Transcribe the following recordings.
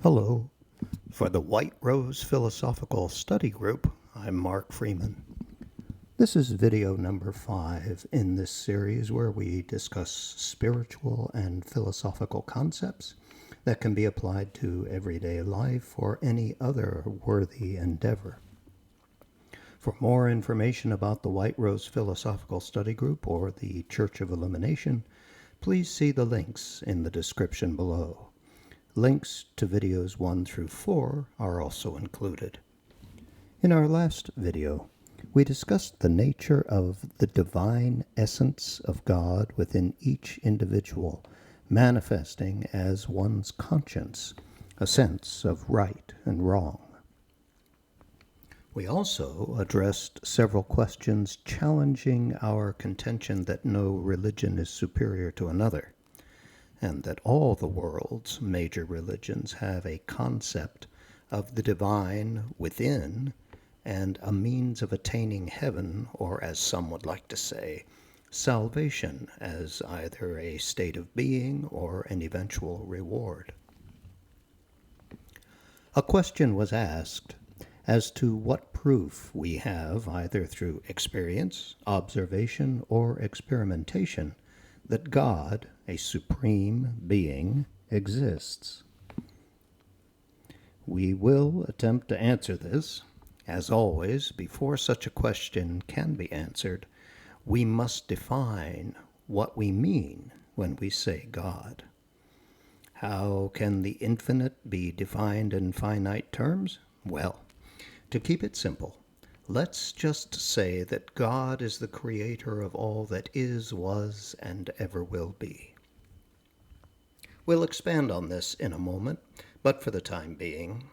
Hello. For the White Rose Philosophical Study Group, I'm Mark Freeman. This is video number 5 in this series where we discuss spiritual and philosophical concepts that can be applied to everyday life or any other worthy endeavor. For more information about the White Rose Philosophical Study Group or the Church of Illumination, please see the links in the description below. Links to videos 1 through 4 are also included. In our last video, we discussed the nature of the divine essence of God within each individual, manifesting as one's conscience, a sense of right and wrong. We also addressed several questions challenging our contention that no religion is superior to another, and that all the world's major religions have a concept of the divine within and a means of attaining heaven, or as some would like to say, salvation as either a state of being or an eventual reward. A question was asked as to what proof we have, either through experience, observation, or experimentation, that God, a supreme being, exists. We will attempt to answer this. As always, before such a question can be answered, we must define what we mean when we say God. How can the infinite be defined in finite terms? Well, to keep it simple, let's just say that God is the creator of all that is, was, and ever will be. We'll expand on this in a moment, but for the time being,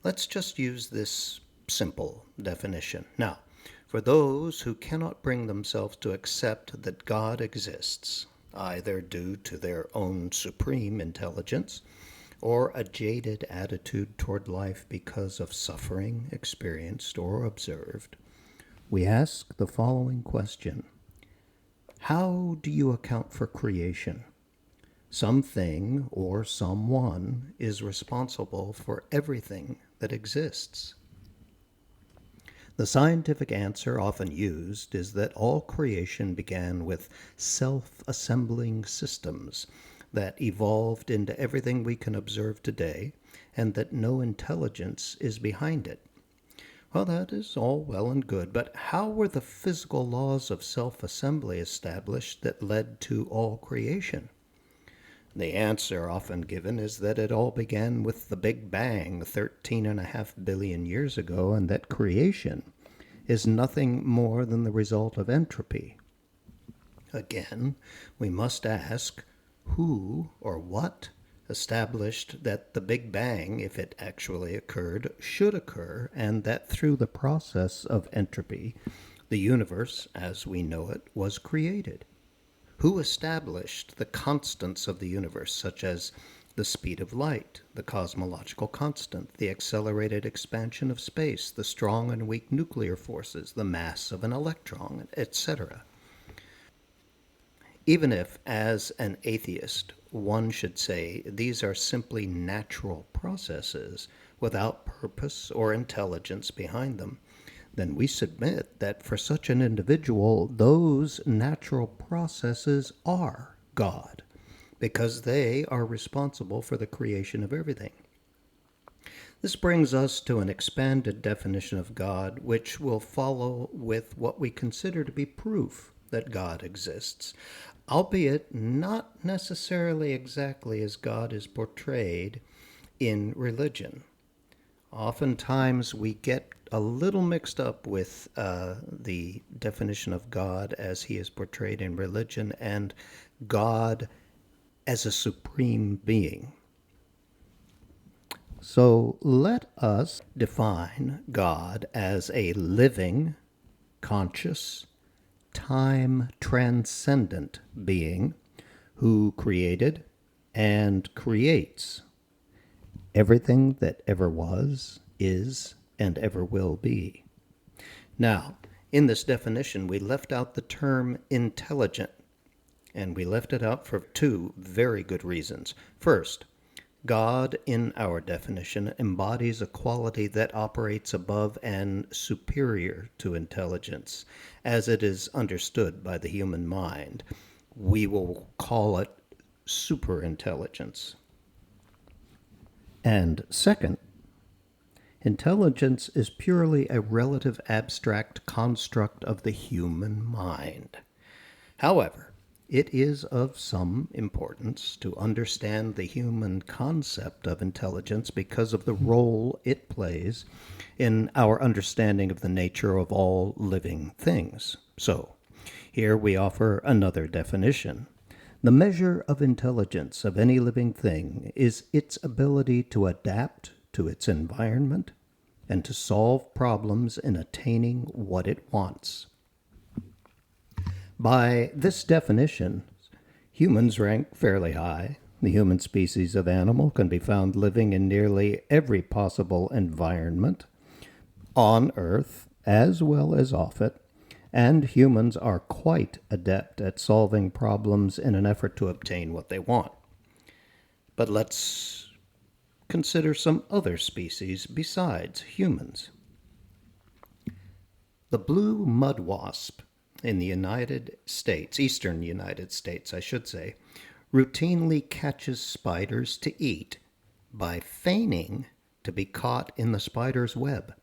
let's just use this simple definition. Now, for those who cannot bring themselves to accept that God exists, either due to their own supreme intelligence or a jaded attitude toward life because of suffering experienced or observed, we ask the following question. How do you account for creation? Something or someone is responsible for everything that exists. The scientific answer often used is that all creation began with self-assembling systems that evolved into everything we can observe today, and that no intelligence is behind it. Well, that is all well and good, but how were the physical laws of self-assembly established that led to all creation? The answer often given is that it all began with the Big Bang 13.5 billion years ago, and that creation is nothing more than the result of entropy. Again, we must ask, who or what established that the Big Bang, if it actually occurred, should occur, and that through the process of entropy, the universe, as we know it, was created? Who established the constants of the universe, such as the speed of light, the cosmological constant, the accelerated expansion of space, the strong and weak nuclear forces, the mass of an electron, etc.? Even if, as an atheist, one should say these are simply natural processes without purpose or intelligence behind them, then we submit that for such an individual, those natural processes are God, because they are responsible for the creation of everything. This brings us to an expanded definition of God, which will follow with what we consider to be proof that God exists, albeit not necessarily exactly as God is portrayed in religion. Oftentimes we get a little mixed up with the definition of God as he is portrayed in religion and God as a supreme being. So let us define God as a living, conscious, time-transcendent being who created and creates everything that ever was, is, and ever will be. Now, in this definition, we left out the term intelligent, and we left it out for two very good reasons. First, God, in our definition, embodies a quality that operates above and superior to intelligence, as it is understood by the human mind. We will call it superintelligence. And second, intelligence is purely a relative abstract construct of the human mind. However, it is of some importance to understand the human concept of intelligence because of the role it plays in our understanding of the nature of all living things. So, here we offer another definition. The measure of intelligence of any living thing is its ability to adapt to its environment and to solve problems in attaining what it wants. By this definition, humans rank fairly high. The human species of animal can be found living in nearly every possible environment on Earth as well as off it, and humans are quite adept at solving problems in an effort to obtain what they want. But let's consider some other species besides humans. The blue mud wasp in the United States, eastern United States, I should say, routinely catches spiders to eat by feigning to be caught in the spider's web.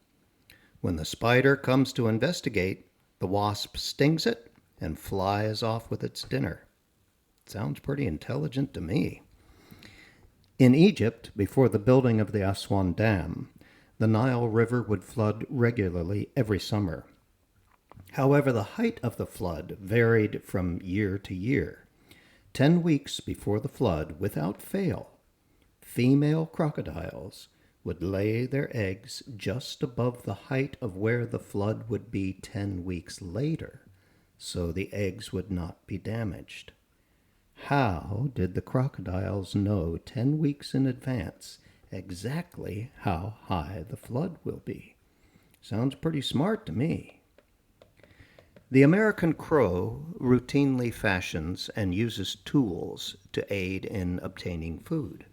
When the spider comes to investigate, the wasp stings it and flies off with its dinner. Sounds pretty intelligent to me. In Egypt, before the building of the Aswan Dam, the Nile River would flood regularly every summer. However, the height of the flood varied from year to year. 10 weeks before the flood, without fail, female crocodiles would lay their eggs just above the height of where the flood would be 10 weeks later, so the eggs would not be damaged. How did the crocodiles know 10 weeks in advance exactly how high the flood will be? Sounds pretty smart to me. The American crow routinely fashions and uses tools to aid in obtaining food.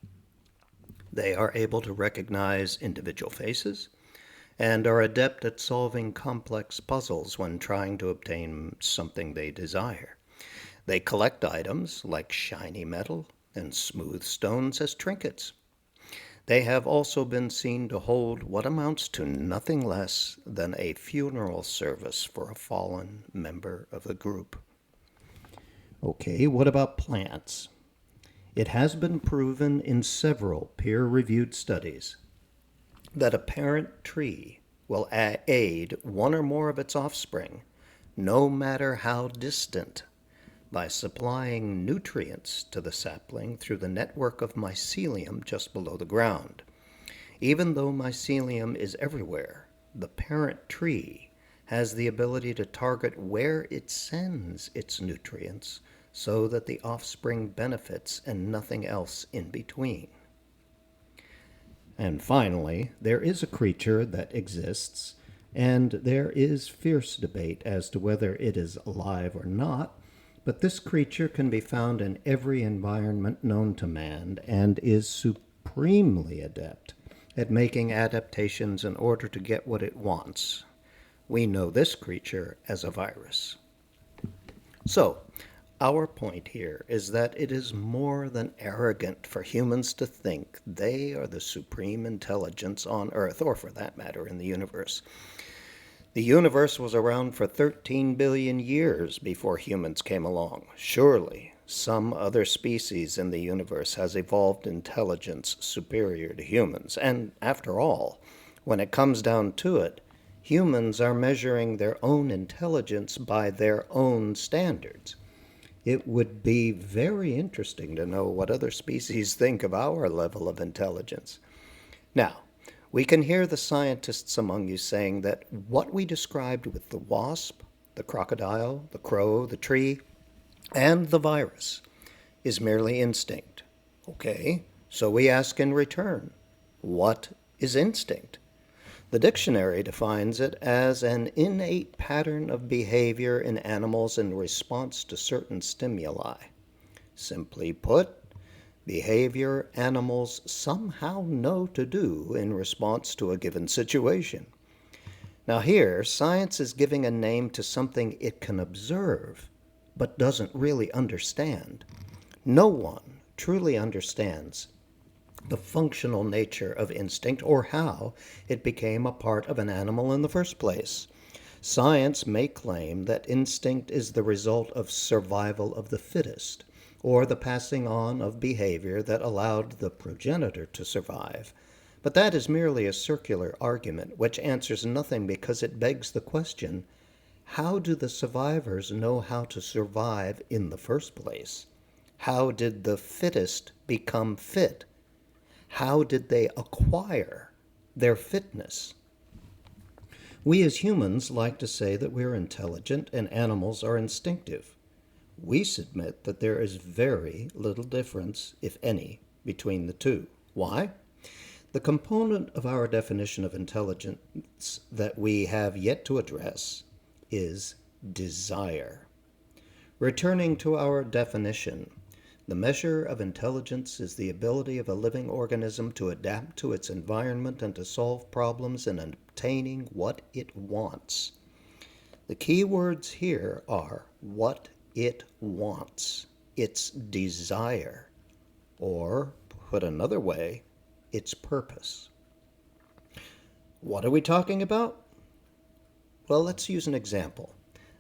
They are able to recognize individual faces and are adept at solving complex puzzles when trying to obtain something they desire. They collect items like shiny metal and smooth stones as trinkets. They have also been seen to hold what amounts to nothing less than a funeral service for a fallen member of the group. Okay, what about plants? It has been proven in several peer-reviewed studies that a parent tree will aid one or more of its offspring, no matter how distant, by supplying nutrients to the sapling through the network of mycelium just below the ground. Even though mycelium is everywhere, the parent tree has the ability to target where it sends its nutrients so that the offspring benefits and nothing else in between. And finally, there is a creature that exists, and there is fierce debate as to whether it is alive or not, but this creature can be found in every environment known to man and is supremely adept at making adaptations in order to get what it wants. We know this creature as a virus. So, our point here is that it is more than arrogant for humans to think they are the supreme intelligence on Earth, or for that matter, in the universe. The universe was around for 13 billion years before humans came along. Surely, some other species in the universe has evolved intelligence superior to humans. And after all, when it comes down to it, humans are measuring their own intelligence by their own standards. It would be very interesting to know what other species think of our level of intelligence. Now, we can hear the scientists among you saying that what we described with the wasp, the crocodile, the crow, the tree, and the virus is merely instinct. Okay, so we ask in return, what is instinct? The dictionary defines it as an innate pattern of behavior in animals in response to certain stimuli. Simply put, behavior animals somehow know to do in response to a given situation. Now, here, science is giving a name to something it can observe, but doesn't really understand. No one truly understands the functional nature of instinct or how it became a part of an animal in the first place. Science may claim that instinct is the result of survival of the fittest, or the passing on of behavior that allowed the progenitor to survive. But that is merely a circular argument which answers nothing because it begs the question, how do the survivors know how to survive in the first place? How did the fittest become fit? How did they acquire their fitness? We as humans like to say that we're intelligent and animals are instinctive. We submit that there is very little difference, if any, between the two. Why? The component of our definition of intelligence that we have yet to address is desire. Returning to our definition, the measure of intelligence is the ability of a living organism to adapt to its environment and to solve problems in obtaining what it wants. The key words here are what it wants, its desire, or, put another way, its purpose. What are we talking about? Well, let's use an example.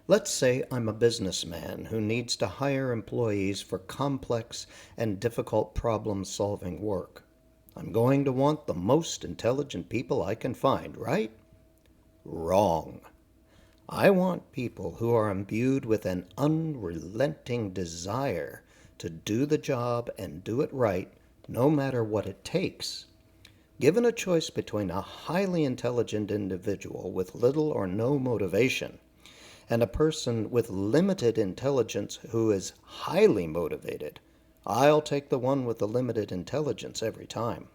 Let's say I'm a businessman who needs to hire employees for complex and difficult problem-solving work. I'm going to want the most intelligent people I can find, right? Wrong. I want people who are imbued with an unrelenting desire to do the job and do it right, no matter what it takes. Given a choice between a highly intelligent individual with little or no motivation and a person with limited intelligence who is highly motivated, I'll take the one with the limited intelligence every time.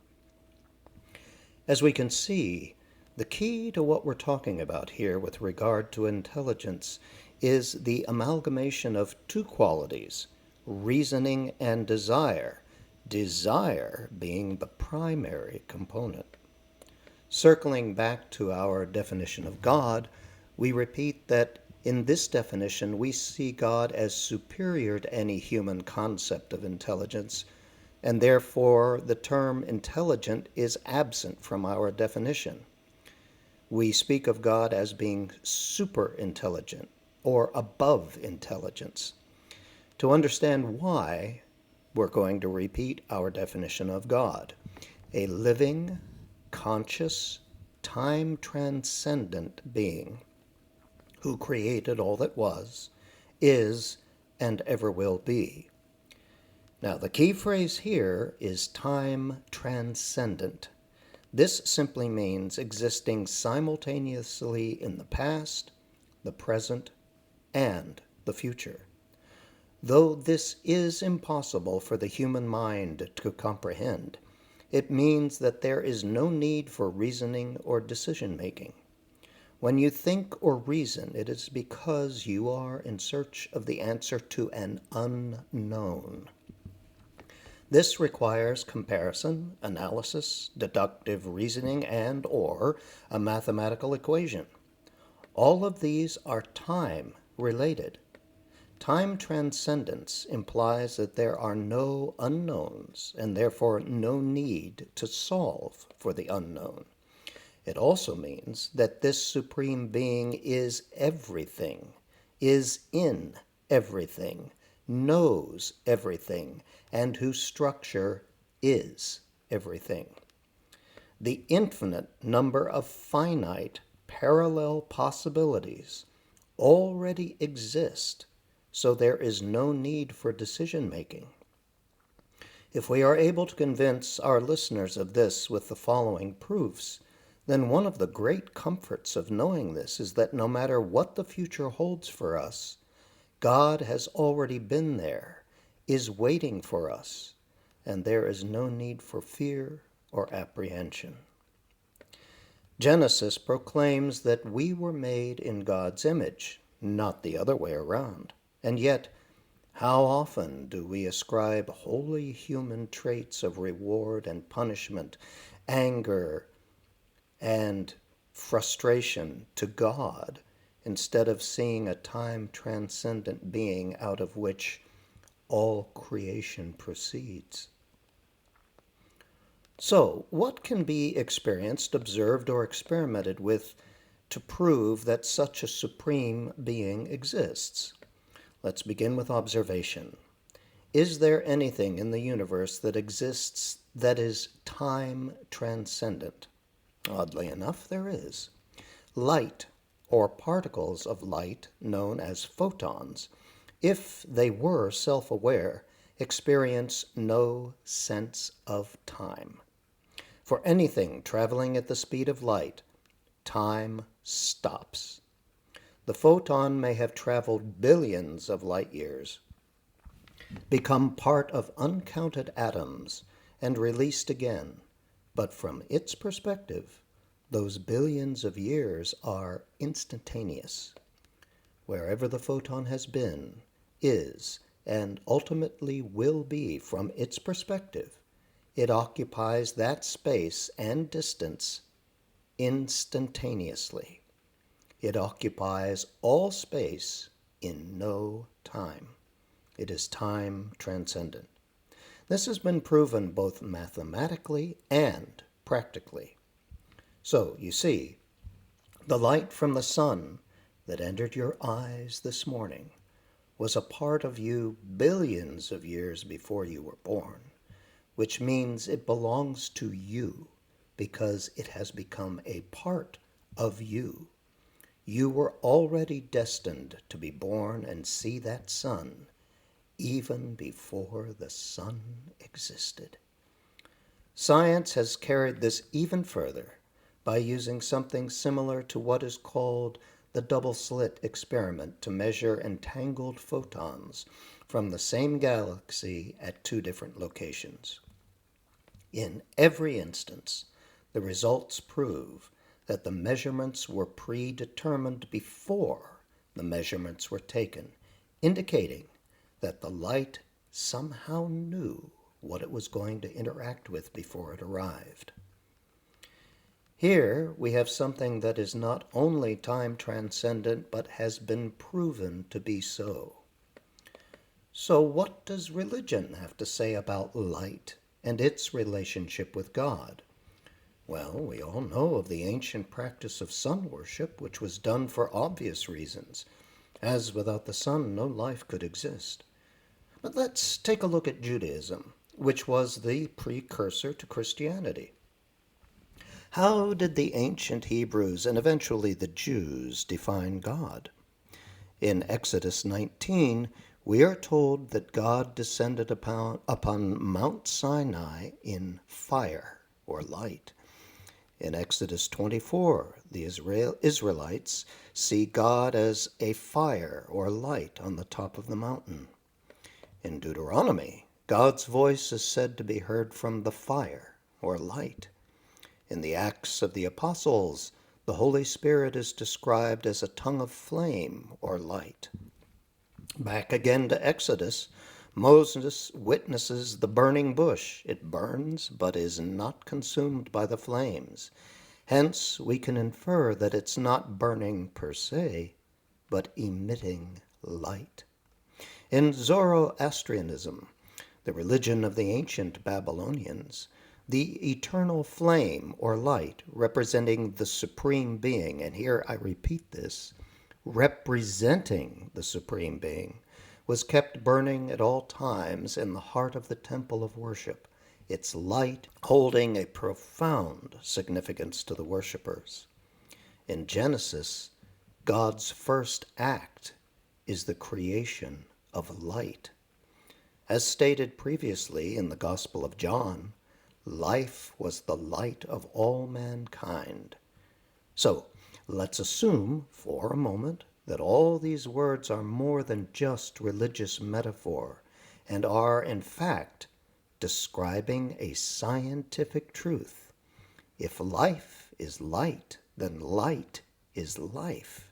As we can see, the key to what we're talking about here with regard to intelligence is the amalgamation of two qualities, reasoning and desire being the primary component. Circling back to our definition of God, we repeat that in this definition we see God as superior to any human concept of intelligence, and therefore the term intelligent is absent from our definition. We speak of God as being super intelligent or above intelligence. To understand why, we're going to repeat our definition of God: a living, conscious, time-transcendent being who created all that was, is, and ever will be. Now, the key phrase here is time-transcendent. This simply means existing simultaneously in the past, the present, and the future. Though this is impossible for the human mind to comprehend, it means that there is no need for reasoning or decision-making. When you think or reason, it is because you are in search of the answer to an unknown. This requires comparison, analysis, deductive reasoning, and/or a mathematical equation. All of these are time-related. Time transcendence implies that there are no unknowns and therefore no need to solve for the unknown. It also means that this supreme being is everything, is in everything, knows everything, and whose structure is everything. The infinite number of finite parallel possibilities already exist, so there is no need for decision-making. If we are able to convince our listeners of this with the following proofs, then one of the great comforts of knowing this is that no matter what the future holds for us, God has already been there, is waiting for us, and there is no need for fear or apprehension. Genesis proclaims that we were made in God's image, not the other way around. And yet, How often do we ascribe wholly human traits of reward and punishment, anger and frustration to God, instead of seeing a time-transcendent being out of which all creation proceeds? So, what can be experienced, observed, or experimented with to prove that such a supreme being exists? Let's begin with observation. Is there anything in the universe that exists that is time transcendent? Oddly enough, there is. Light, or particles of light known as photons, if they were self-aware, experience no sense of time. For anything traveling at the speed of light, time stops. The photon may have traveled billions of light years, become part of uncounted atoms, and released again. But from its perspective, those billions of years are instantaneous. Wherever the photon has been, is, and ultimately will be from its perspective, it occupies that space and distance instantaneously. It occupies all space in no time. It is time transcendent. This has been proven both mathematically and practically. So, you see, the light from the sun that entered your eyes this morning was a part of you billions of years before you were born, which means it belongs to you because it has become a part of you. You were already destined to be born and see that sun even before the sun existed. Science has carried this even further by using something similar to what is called the double-slit experiment to measure entangled photons from the same galaxy at two different locations. In every instance, the results prove that the measurements were predetermined before the measurements were taken, indicating that the light somehow knew what it was going to interact with before it arrived. Here we have something that is not only time transcendent, but has been proven to be so. So what does religion have to say about light and its relationship with God? Well, we all know of the ancient practice of sun worship, which was done for obvious reasons, as without the sun no life could exist. But let's take a look at Judaism, which was the precursor to Christianity. How did the ancient Hebrews and eventually the Jews define God? In Exodus 19, we are told that God descended upon Mount Sinai in fire or light. In Exodus 24, the Israelites see God as a fire or light on the top of the mountain. In Deuteronomy, God's voice is said to be heard from the fire or light. In the Acts of the Apostles, the Holy Spirit is described as a tongue of flame or light. Back again to Exodus, Moses witnesses the burning bush. It burns, but is not consumed by the flames. Hence, we can infer that it's not burning per se, but emitting light. In Zoroastrianism, the religion of the ancient Babylonians, the eternal flame or light representing the supreme being, and here I repeat this, representing the supreme being, was kept burning at all times in the heart of the temple of worship, its light holding a profound significance to the worshipers. In Genesis, God's first act is the creation of light. As stated previously in the Gospel of John, life was the light of all mankind. So, let's assume for a moment that all these words are more than just religious metaphor and are, in fact, describing a scientific truth. If life is light, then light is life.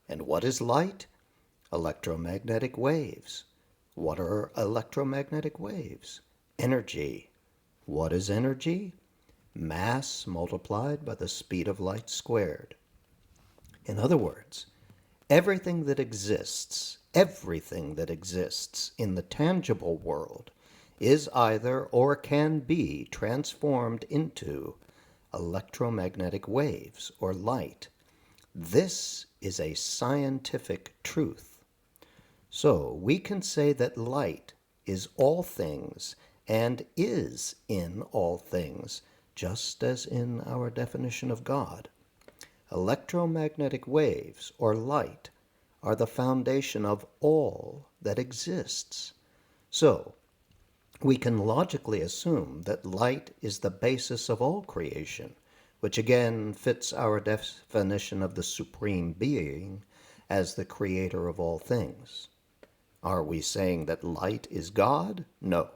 And what is light? Electromagnetic waves. What are electromagnetic waves? Energy. What is energy? Mass multiplied by the speed of light squared. In other words, everything that exists in the tangible world is either or can be transformed into electromagnetic waves or light. This is a scientific truth. So we can say that light is all things and is in all things, just as in our definition of God. Electromagnetic waves, or light, are the foundation of all that exists. So, we can logically assume that light is the basis of all creation, which again fits our definition of the Supreme Being as the creator of all things. Are we saying that light is God? No.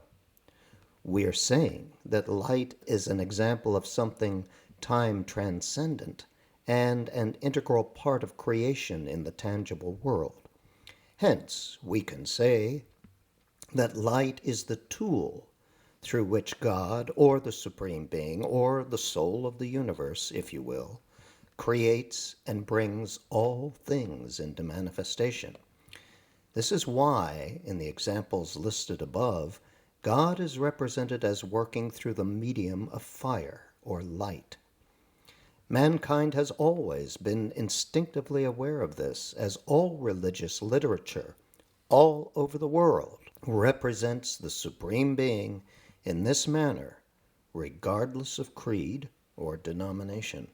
We are saying that light is an example of something time transcendent and an integral part of creation in the tangible world. Hence, we can say that light is the tool through which God, or the Supreme Being, or the soul of the universe, if you will, creates and brings all things into manifestation. This is why, in the examples listed above, God is represented as working through the medium of fire or light. Mankind has always been instinctively aware of this, as all religious literature all over the world represents the Supreme Being in this manner, regardless of creed or denomination.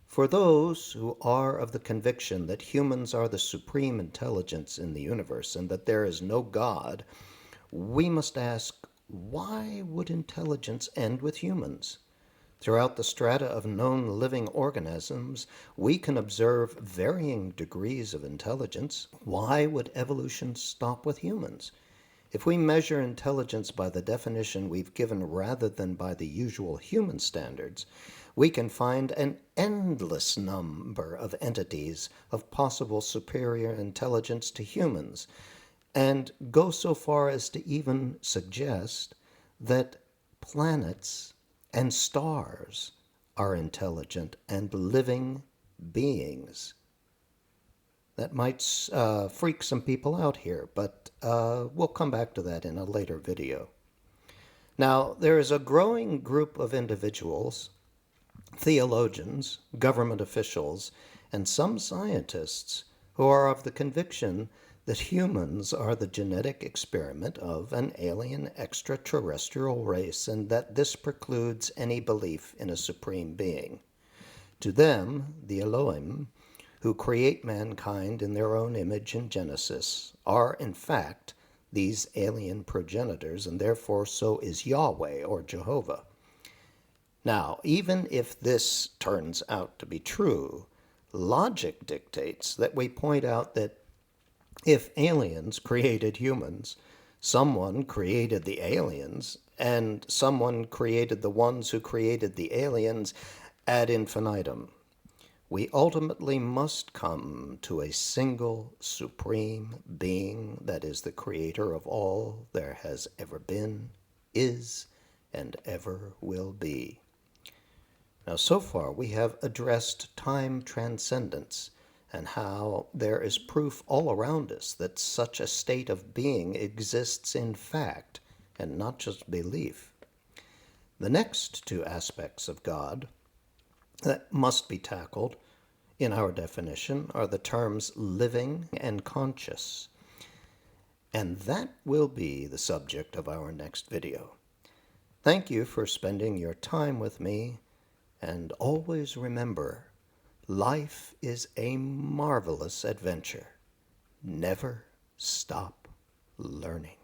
For those who are of the conviction that humans are the supreme intelligence in the universe and that there is no God, we must ask, why would intelligence end with humans? Throughout the strata of known living organisms, we can observe varying degrees of intelligence. Why would evolution stop with humans? If we measure intelligence by the definition we've given rather than by the usual human standards, we can find an endless number of entities of possible superior intelligence to humans, and go so far as to even suggest that planets and stars are intelligent and living beings. That might freak some people out here, but we'll come back to that in a later video. Now, there is a growing group of individuals, theologians, government officials, and some scientists who are of the conviction that humans are the genetic experiment of an alien extraterrestrial race and that this precludes any belief in a supreme being. To them, the Elohim, who create mankind in their own image in Genesis, are in fact these alien progenitors, and therefore so is Yahweh or Jehovah. Now, even if this turns out to be true, logic dictates that we point out that if aliens created humans, someone created the aliens, and someone created the ones who created the aliens ad infinitum. We ultimately must come to a single supreme being that is the creator of all there has ever been, is, and ever will be. Now, so far we have addressed time transcendence and how there is proof all around us that such a state of being exists in fact and not just belief. The next two aspects of God that must be tackled in our definition are the terms living and conscious, and that will be the subject of our next video. Thank you for spending your time with me, and always remember, life is a marvelous adventure. Never stop learning.